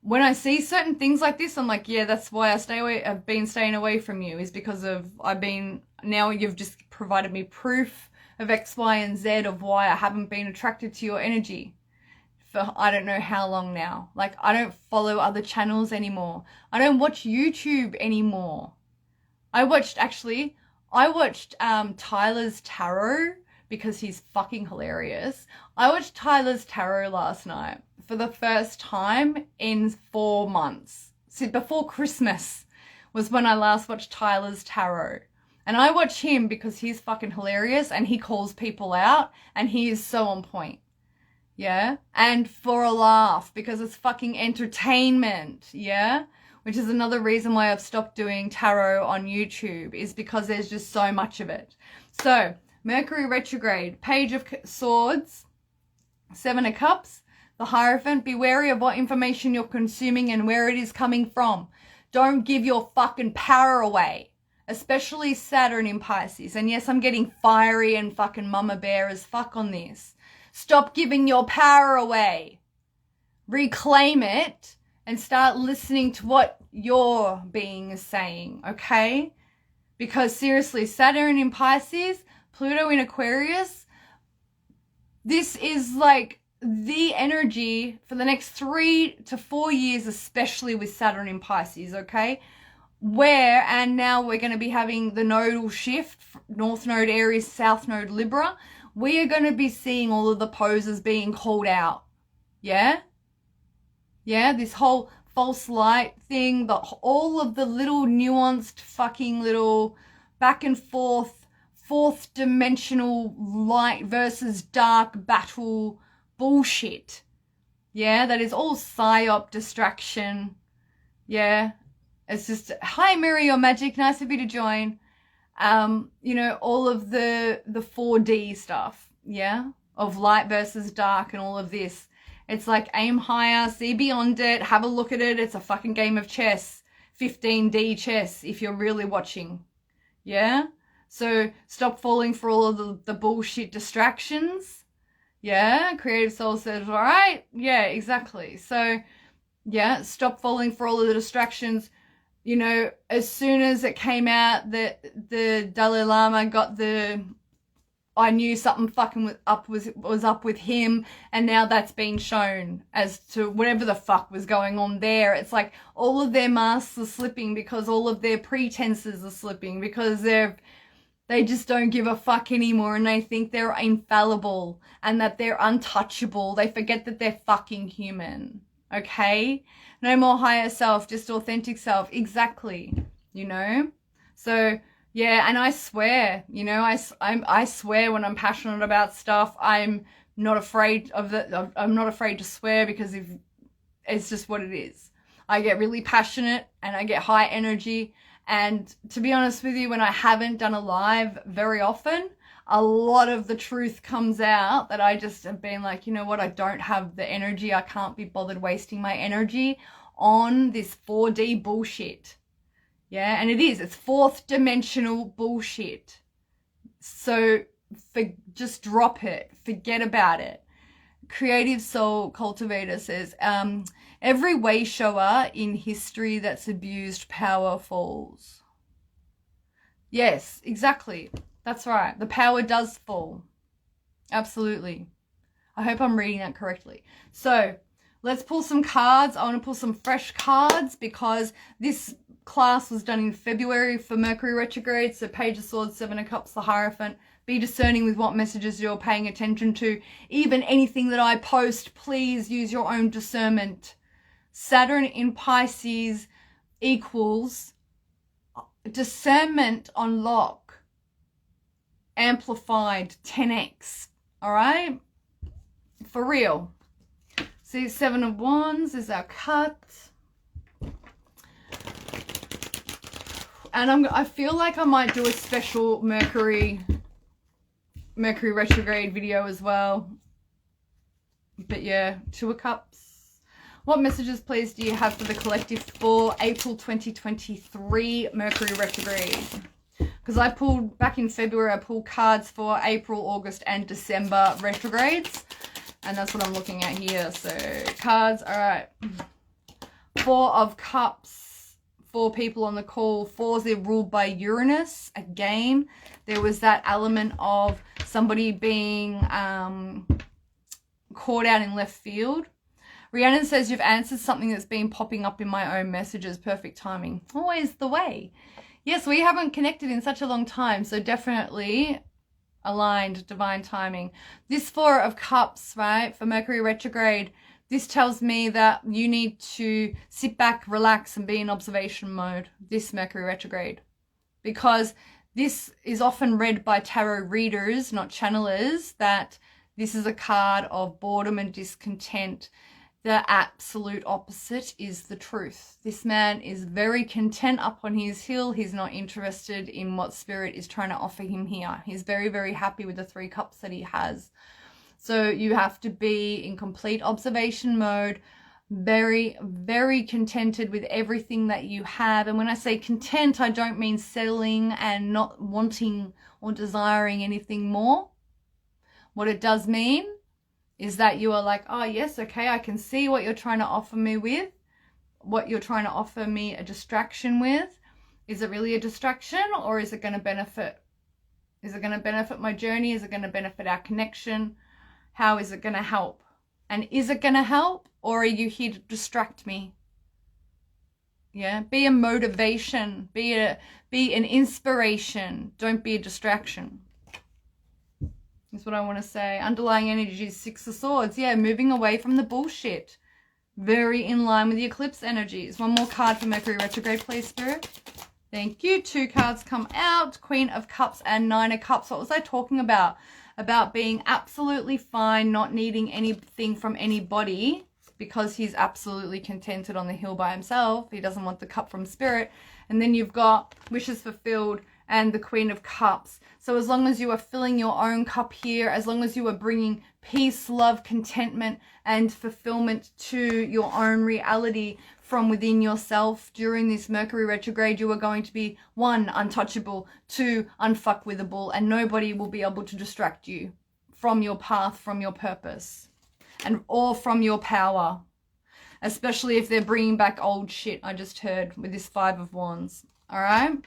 When I see certain things like this, I'm like, yeah, that's why I've been staying away from you, is because now you've just provided me proof of X, Y, and Z of why I haven't been attracted to your energy for I don't know how long now. Like, I don't follow other channels anymore. I don't watch YouTube anymore. I watched Tyler's Tarot because he's fucking hilarious. I watched Tyler's Tarot last night for the first time in 4 months. So before Christmas was when I last watched Tyler's Tarot. And I watch him because he's fucking hilarious and he calls people out and he is so on point. Yeah? And for a laugh because it's fucking entertainment. Yeah? Which is another reason why I've stopped doing tarot on YouTube, is because there's just so much of it. So, Mercury Retrograde, Page of Swords, Seven of Cups, the Hierophant. Be wary of what information you're consuming and where it is coming from. Don't give your fucking power away. Especially Saturn in Pisces. And yes, I'm getting fiery and fucking mama bear as fuck on this. Stop giving your power away. Reclaim it and start listening to what your being is saying, okay? Because seriously, Saturn in Pisces, Pluto in Aquarius, this is like the energy for the next 3 to 4 years, especially with Saturn in Pisces, okay? And now we're going to be having the nodal shift, North Node Aries, South Node Libra. We are going to be seeing all of the poses being called out. Yeah? Yeah, this whole false light thing, all of the little nuanced fucking little back and forth, fourth dimensional light versus dark battle bullshit. Yeah, that is all psyop distraction. Yeah. It's just, hi, Mary, your magic. Nice of you to join. You know, all of the 4D stuff, yeah, of light versus dark and all of this. It's like aim higher, see beyond it, have a look at it. It's a fucking game of chess, 15D chess, if you're really watching, yeah? So stop falling for all of the bullshit distractions, yeah? Creative Soul says, all right, yeah, exactly. So, yeah, stop falling for all of the distractions. You know, as soon as it came out that the Dalai Lama got I knew something fucking was up with him, and now that's been shown as to whatever the fuck was going on there. It's like all of their masks are slipping because all of their pretenses are slipping because they just don't give a fuck anymore and they think they're infallible and that they're untouchable. They forget that they're fucking human. Okay? No more higher self, just authentic self. Exactly. You know? So, yeah, and I swear, you know, I swear when I'm passionate about stuff. I'm not afraid I'm not afraid to swear because it's just what it is. I get really passionate and I get high energy. And to be honest with you, when I haven't done a live very often, a lot of the truth comes out that I just have been like, you know what, I don't have the energy. I can't be bothered wasting my energy on this 4D bullshit. Yeah, and it's fourth dimensional bullshit. So just drop it. Forget about it. Creative Soul Cultivator says, every way shower in history that's abused power falls. Yes, exactly. That's right. The power does fall. Absolutely. I hope I'm reading that correctly. So let's pull some cards. I want to pull some fresh cards because this class was done in February for Mercury Retrograde. So Page of Swords, Seven of Cups, the Hierophant. Be discerning with what messages you're paying attention to. Even anything that I post, please use your own discernment. Saturn in Pisces equals discernment on lock. Amplified 10x. All right? For real. See, Seven of Wands is our cut. And I feel like I might do a special Mercury Retrograde video as well. But yeah, Two of Cups. What messages, please, do you have for the collective for April 2023 Mercury Retrograde? Because I pulled, back in February, I pulled cards for April, August, and December retrogrades. And that's what I'm looking at here. So, cards, all right. Four of Cups, 4 people on the call. 4s, they're ruled by Uranus. Again, there was that element of somebody being caught out in left field. Rhiannon says, you've answered something that's been popping up in my own messages. Perfect timing. Always the way. Yes, we haven't connected in such a long time, so definitely aligned, divine timing. This 4 of Cups, right, for Mercury Retrograde, this tells me that you need to sit back, relax, and be in observation mode, this Mercury Retrograde. Because this is often read by tarot readers, not channelers, that this is a card of boredom and discontent. The absolute opposite is the truth. This man is very content up on his hill. He's not interested in what spirit is trying to offer him here. He's very, very happy with the 3 cups that he has. So you have to be in complete observation mode, very, very contented with everything that you have. And when I say content, I don't mean settling and not wanting or desiring anything more. What it does mean is that you are like, oh yes, okay, I can see what you're trying to offer me with, what you're trying to offer me a distraction with. Is it really a distraction, or is it going to benefit? Is it going to benefit my journey? Is it going to benefit our connection? How is it going to help? And is it going to help, or are you here to distract me? Yeah, be a motivation, be an inspiration. Don't be a distraction. That's what I want to say. Underlying energy is 6 of Swords. Yeah, moving away from the bullshit. Very in line with the eclipse energies. One more card for Mercury Retrograde, please, Spirit. Thank you. 2 cards come out. Queen of Cups and 9 of Cups. What was I talking about? About being absolutely fine, not needing anything from anybody because he's absolutely contented on the hill by himself. He doesn't want the cup from Spirit. And then you've got wishes fulfilled and the Queen of Cups. So as long as you are filling your own cup here, as long as you are bringing peace, love, contentment, and fulfillment to your own reality from within yourself during this Mercury retrograde, you are going to be 1, untouchable, 2, unfuckwithable, and nobody will be able to distract you from your path, from your purpose, or from your power. Especially if they're bringing back old shit, I just heard, with this 5 of Wands. All right?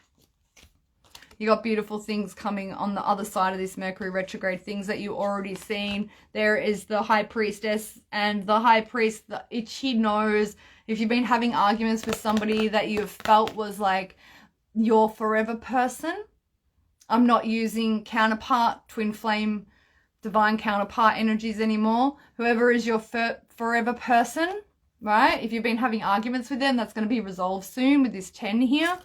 You got beautiful things coming on the other side of this Mercury retrograde, things that you already seen. There is the High Priestess, and the High Priest, the itchy nose. If you've been having arguments with somebody that you've felt was like your forever person, I'm not using counterpart, twin flame, divine counterpart energies anymore. Whoever is your forever person, right? If you've been having arguments with them, that's going to be resolved soon with this 10 here.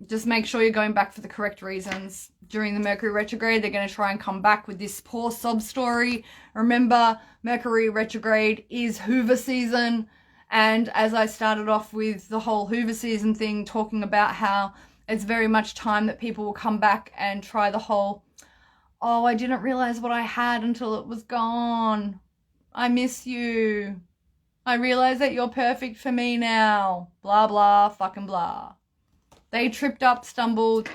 Just make sure you're going back for the correct reasons. During the Mercury retrograde, they're going to try and come back with this poor sob story. Remember, Mercury retrograde is HOOVER season. And as I started off with the whole HOOVER season thing, talking about how it's very much time that people will come back and try the whole, oh, I didn't realize what I had until it was gone. I miss you. I realize that you're perfect for me now. Blah, blah, fucking blah. They tripped up, stumbled,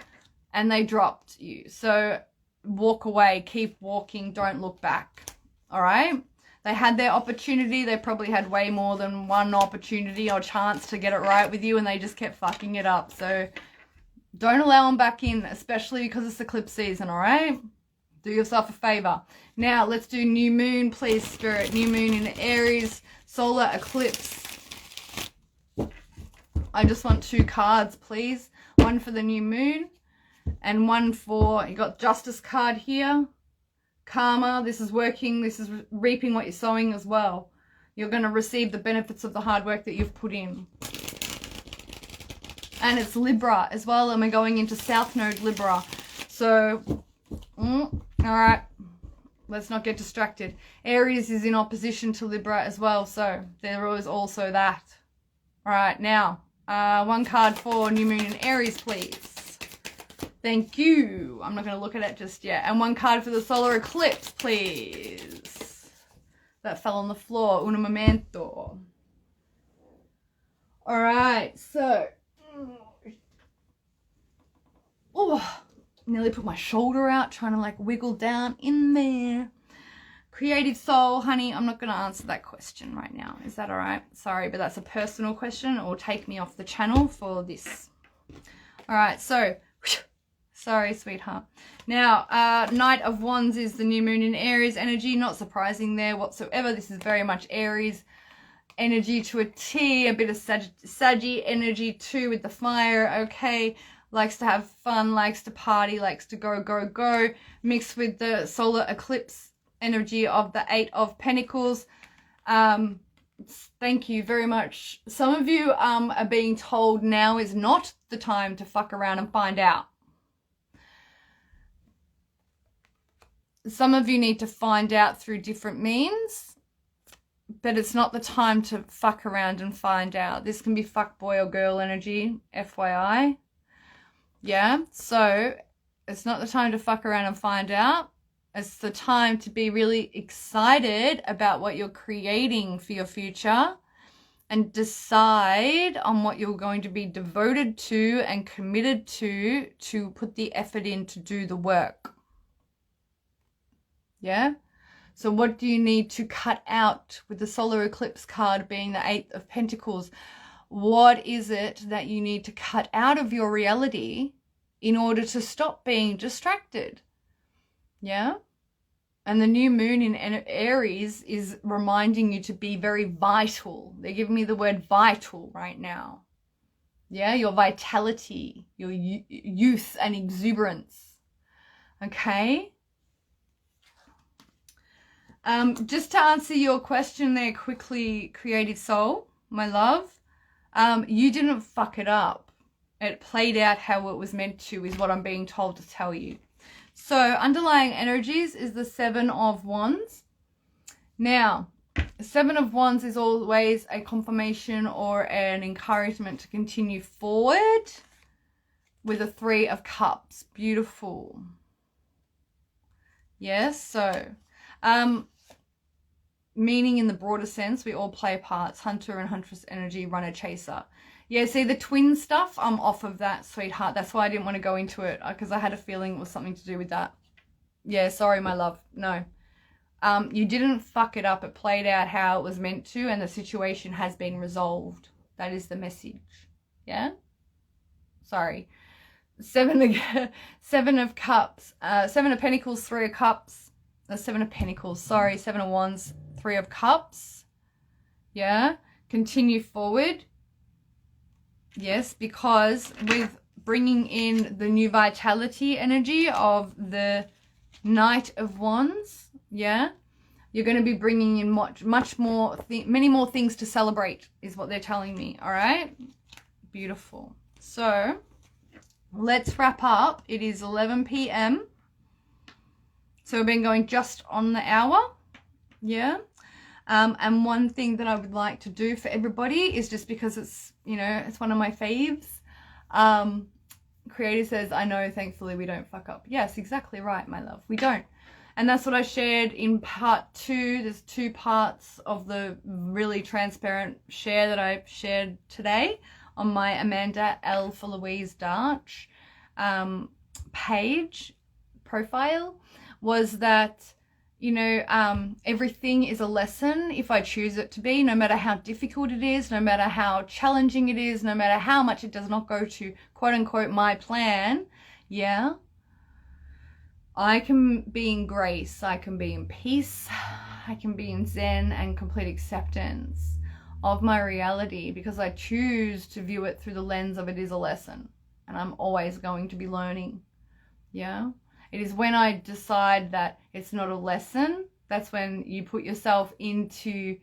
and they dropped you. So walk away, keep walking, don't look back. All right? They had their opportunity. They probably had way more than one opportunity or chance to get it right with you, and they just kept fucking it up. So don't allow them back in, especially because it's eclipse season, all right? Do yourself a favor. Now, let's do new moon, please, Spirit. New moon in Aries, solar eclipse. I just want 2 cards, please. One for the new moon and one for, you got Justice card here. Karma, this is working, this is reaping what you're sowing as well. You're going to receive the benefits of the hard work that you've put in. And it's Libra as well, and we're going into South Node Libra. So, all right, let's not get distracted. Aries is in opposition to Libra as well, so there is also that. All right, now, One card for new moon in Aries, please. Thank you. I'm not going to look at it just yet. And one card for the solar eclipse, please. That fell on the floor. Un momento. All right, so. Oh, nearly put my shoulder out, trying to like wiggle down in there. Creative soul, honey, I'm not going to answer that question right now. Is that all right? Sorry, but that's a personal question. It will take me off the channel for this. All right, so, sorry, sweetheart. Now, Knight of Wands is the new moon in Aries energy. Not surprising there whatsoever. This is very much Aries energy to a T. A bit of Saggy energy too with the fire, okay. Likes to have fun, likes to party, likes to go, go, go. Mixed with the solar eclipse energy of the 8 of Pentacles. Thank you very much. Some of you are being told now is not the time to fuck around and find out. Some of you need to find out through different means, but it's not the time to fuck around and find out. This can be fuck boy or girl energy, FYI. Yeah, so it's not the time to fuck around and find out. It's the time to be really excited about what you're creating for your future and decide on what you're going to be devoted to and committed to put the effort in to do the work. Yeah? So what do you need to cut out with the solar eclipse card being the 8 of Pentacles? What is it that you need to cut out of your reality in order to stop being distracted? Yeah? And the new moon in Aries is reminding you to be very vital. They're giving me the word vital right now. Yeah, your vitality, your youth and exuberance. Okay? Just to answer your question there quickly, Creative Soul, my love, you didn't fuck it up. It played out how it was meant to, is what I'm being told to tell you. So underlying energies is the 7 of Wands. Now, 7 of Wands is always a confirmation or an encouragement to continue forward with a 3 of Cups. Beautiful. Yes, so meaning in the broader sense, we all play parts. Hunter and Huntress energy, runner, chaser. Yeah, see the twin stuff, I'm off of that, sweetheart. That's why I didn't want to go into it, because I had a feeling it was something to do with that. Yeah, sorry, my love. No. You didn't fuck it up. It played out how it was meant to, and the situation has been resolved. That is the message. Yeah? Sorry. 7 of Cups. 7 of Pentacles, 3 of Cups. 7 of Pentacles, sorry. 7 of Wands, 3 of Cups. Yeah? Continue forward. Yes, because with bringing in the new vitality energy of the Knight of Wands, yeah, you're going to be bringing in much more, many more things to celebrate is what they're telling me, all right? Beautiful. So let's wrap up. It is 11 p.m. So we've been going just on the hour, yeah? And one thing that I would like to do for everybody is, just because it's, you know, it's one of my faves. Creator says, I know, thankfully we don't fuck up. Yes, exactly right, my love. We don't. And that's what I shared in part 2. There's 2 parts of the really transparent share that I shared today on my Amanda L for Louise Darch page profile, was that, you know, everything is a lesson if I choose it to be, no matter how difficult it is, no matter how challenging it is, no matter how much it does not go to quote unquote my plan. Yeah. I can be in grace. I can be in peace. I can be in zen and complete acceptance of my reality, because I choose to view it through the lens of it is a lesson, and I'm always going to be learning. Yeah. It is when I decide that it's not a lesson, that's when you put yourself into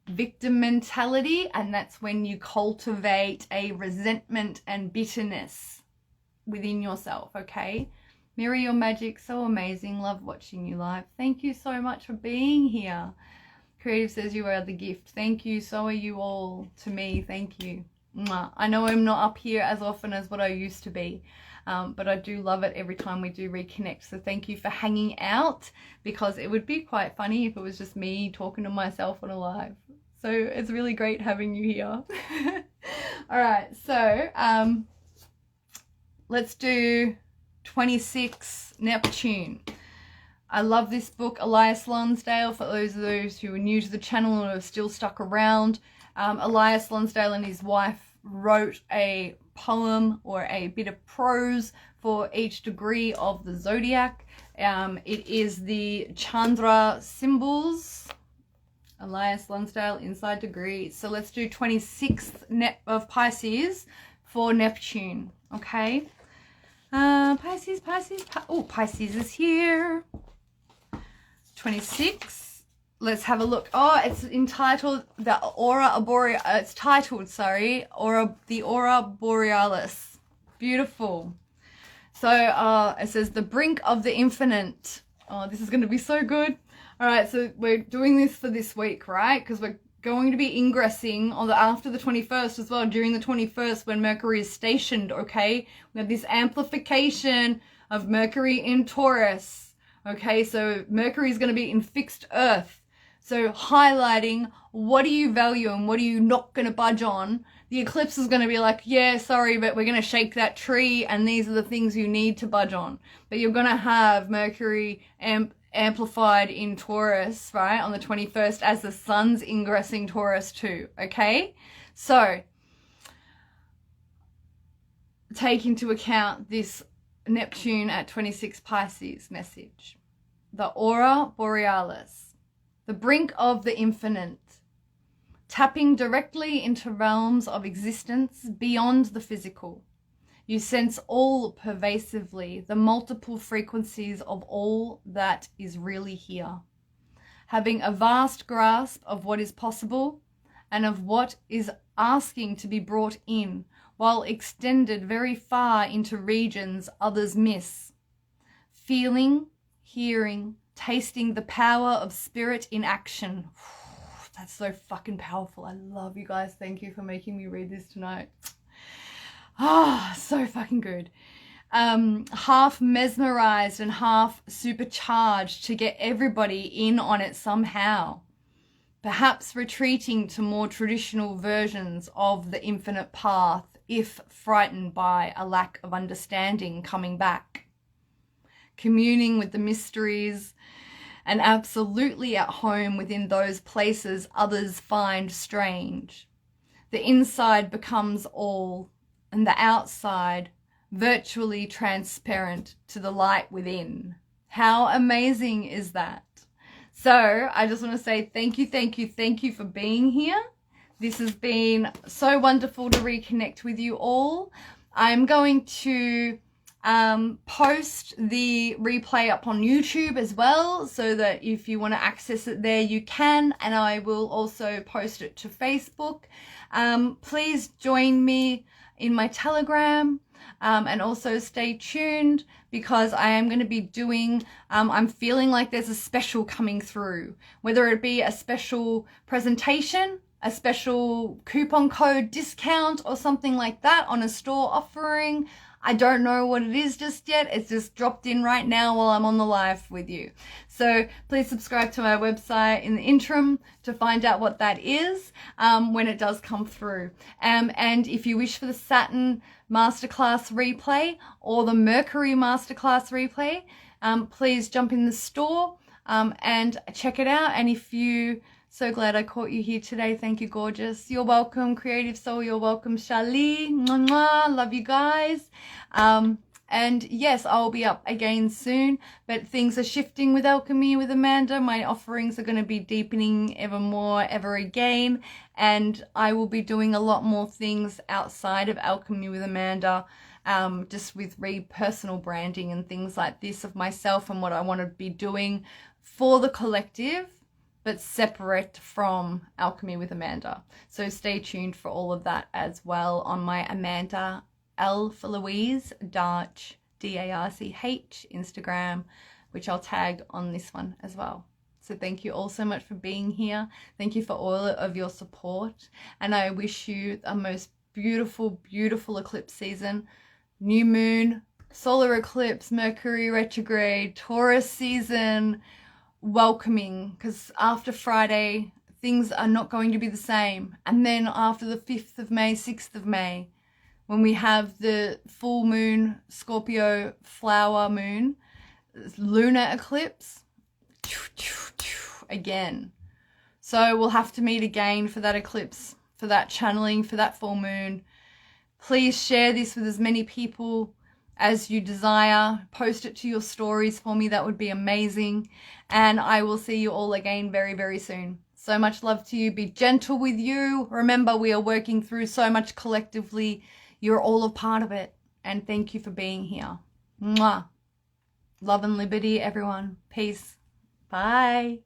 victim mentality, and that's when you cultivate a resentment and bitterness within yourself, okay? Mirror your magic, so amazing. Love watching you live. Thank you so much for being here. Creative says you are the gift. Thank you, so are you all to me. Thank you. Mwah. I know I'm not up here as often as what I used to be, but I do love it every time we do reconnect. So thank you for hanging out, because it would be quite funny if it was just me talking to myself on a live. So it's really great having you here. All right, so let's do 26 Neptune. I love this book, Elias Lonsdale, for those who are new to the channel and are still stuck around. Elias Lonsdale and his wife wrote a poem or a bit of prose for each degree of the zodiac. It is the Chandra symbols. Elias Lonsdale Inside Degrees. So let's do 26th of Pisces for Neptune. Okay. Pisces. Oh, Pisces is here. 26. Let's have a look. Oh, it's entitled the Aura Borealis. It's titled, sorry, the Aura Borealis. Beautiful. So it says the brink of the infinite. Oh, this is going to be so good. All right, so we're doing this for this week, right? Because we're going to be ingressing on after the 21st as well, during the 21st when Mercury is stationed, okay? We have this amplification of Mercury in Taurus, okay? So Mercury is going to be in fixed Earth. So highlighting what do you value and what are you not going to budge on. The eclipse is going to be like, yeah, sorry, but we're going to shake that tree and these are the things you need to budge on. But you're going to have Mercury amplified in Taurus, right, on the 21st as the sun's ingressing Taurus too, okay? So take into account this Neptune at 26 Pisces message. The Aura Borealis, the brink of the infinite, tapping directly into realms of existence beyond the physical. You sense all pervasively the multiple frequencies of all that is really here. Having a vast grasp of what is possible and of what is asking to be brought in, while extended very far into regions others miss. Feeling, hearing, tasting the power of spirit in action. That's so fucking powerful. I love you guys. Thank you for making me read this tonight. Ah, so fucking good. Half mesmerized and half supercharged to get everybody in on it somehow. Perhaps retreating to more traditional versions of the infinite path if frightened by a lack of understanding coming back. Communing with the mysteries and absolutely at home within those places others find strange. The inside becomes all, and the outside virtually transparent to the light within. How amazing is that? So I just want to say thank you for being here. This has been so wonderful to reconnect with you all. I'm going to post the replay up on YouTube as well, so that if you want to access it there, you can, and I will also post it to Facebook. Please join me in my Telegram, and also stay tuned, because I am going to be doing, I'm feeling like there's a special coming through, whether it be a special presentation, a special coupon code discount or something like that on a store offering. I don't know what it is just yet. It's just dropped in right now while I'm on the live with you. So please subscribe to my website in the interim to find out what that is when it does come through. And if you wish for the Saturn Masterclass replay or the Mercury Masterclass replay, please jump in the store and check it out. And if you... So glad I caught you here today. Thank you, gorgeous. You're welcome, Creative Soul. You're welcome, Charlie. Mwah, mwah. Love you guys. And yes, I'll be up again soon, but things are shifting with Alchemy with Amanda. My offerings are going to be deepening ever more, ever again. And I will be doing a lot more things outside of Alchemy with Amanda, just with personal branding and things like this of myself and what I want to be doing for the collective, but separate from Alchemy with Amanda. So stay tuned for all of that as well on my Amanda L for Louise Darch DARCH Instagram, which I'll tag on this one as well. So thank you all so much for being here. Thank you for all of your support, and I wish you a most beautiful, beautiful eclipse season. New moon, solar eclipse, Mercury retrograde, Taurus season, welcoming, because after Friday, things are not going to be the same. And then after the 5th of May, 6th of May, when we have the full moon, Scorpio flower moon, lunar eclipse, again. So we'll have to meet again for that eclipse, for that channeling, for that full moon. Please share this with as many people as you desire. Post it to your stories for me. That would be amazing. And I will see you all again very, very soon. So much love to you. Be gentle with you. Remember, we are working through so much collectively. You're all a part of it. And thank you for being here. Mwah. Love and liberty, everyone. Peace. Bye.